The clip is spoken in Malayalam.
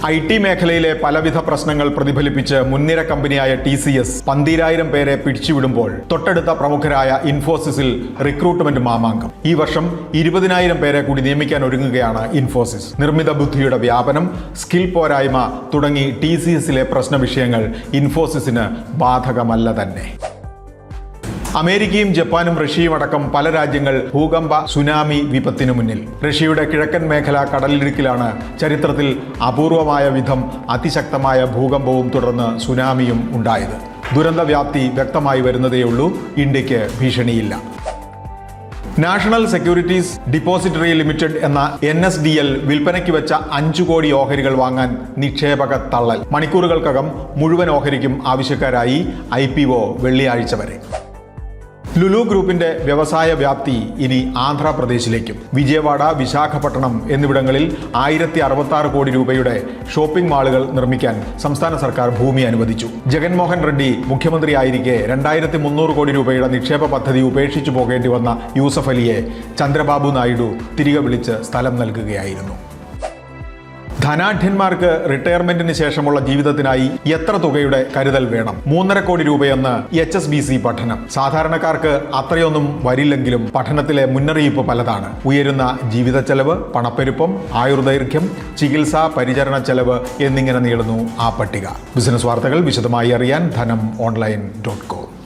IT മേഖലയിലെ പലവിധ പ്രശ്നങ്ങൾ പ്രതിഫലിപ്പിച്ച് മുൻനിര കമ്പനിയായ TCS 12,000 പേരെ പിരിച്ചുവിടുമ്പോൾ തൊട്ടടുത്ത പ്രമുഖരായ ഇൻഫോസിസിൽ റിക്രൂട്ട്മെന്റ് മാമാങ്കം. ഈ വർഷം 20,000 പേരെ കൂടി നിയമിക്കാൻ ഒരുങ്ങുകയാണ് ഇൻഫോസിസ്. നിർമ്മിത ബുദ്ധിയുടെ വ്യാപനം, സ്കിൽ പോരായ്മ തുടങ്ങി TCSലെ പ്രശ്ന വിഷയങ്ങൾ ഇൻഫോസിസിന് ബാധകമല്ല തന്നെ. അമേരിക്കയും ജപ്പാനും റഷ്യയും അടക്കം പല രാജ്യങ്ങൾ ഭൂകമ്പ സുനാമി വിപത്തിനു മുന്നിൽ. റഷ്യയുടെ കിഴക്കൻ മേഖല കടലിടുക്കിലാണ് ചരിത്രത്തിൽ അപൂർവമായ വിധം അതിശക്തമായ ഭൂകമ്പവും തുടർന്ന് സുനാമിയും ഉണ്ടായത്. ദുരന്ത വ്യാപ്തി വ്യക്തമായി വരുന്നതേയുള്ളൂ. ഇന്ത്യക്ക് ഭീഷണിയില്ല. നാഷണൽ സെക്യൂരിറ്റീസ് ഡിപ്പോസിറ്ററി ലിമിറ്റഡ് എന്ന NSDL വിൽപ്പനയ്ക്ക് വെച്ച 5 കോടി ഓഹരികൾ വാങ്ങാൻ നിക്ഷേപക തള്ളൽ. മണിക്കൂറുകൾക്കകം മുഴുവൻ ഓഹരിക്കും ആവശ്യക്കാരായി IPO വെള്ളിയാഴ്ച വരെ. ലുലു ഗ്രൂപ്പിന്റെ വ്യവസായ വ്യാപ്തി ഇനി ആന്ധ്രാപ്രദേശിലേക്കും. വിജയവാഡ, വിശാഖപട്ടണം എന്നിവിടങ്ങളിൽ 1066 കോടി രൂപയുടെ ഷോപ്പിംഗ് മാളുകൾ നിർമ്മിക്കാൻ സംസ്ഥാന സർക്കാർ ഭൂമി അനുവദിച്ചു. ജഗൻമോഹൻ റെഡ്ഡി മുഖ്യമന്ത്രിയായിരിക്കെ 2300 കോടി രൂപയുടെ നിക്ഷേപ പദ്ധതി ഉപേക്ഷിച്ചു പോകേണ്ടി വന്ന യൂസഫ് അലിയെ ചന്ദ്രബാബു നായിഡു തിരികെ വിളിച്ച് സ്ഥലം നൽകുകയായിരുന്നു. ധനാഢ്യന്മാർക്ക് റിട്ടയർമെന്റിന് ശേഷമുള്ള ജീവിതത്തിനായി എത്ര തുകയുടെ കരുതൽ വേണം? 3.5 കോടി രൂപയെന്ന് HSBC പഠനം. സാധാരണക്കാർക്ക് അത്രയൊന്നും വരില്ലെങ്കിലും പഠനത്തിലെ മുന്നറിയിപ്പ് പലതാണ്. ഉയരുന്ന ജീവിത ചെലവ്, പണപ്പെരുപ്പം, ആയുർദൈർഘ്യം, ചികിത്സ, പരിചരണ ചെലവ് എന്നിങ്ങനെ നീളുന്നു ആ പട്ടിക. ബിസിനസ് വാർത്തകൾ വിശദമായി അറിയാൻ ധനം online.com.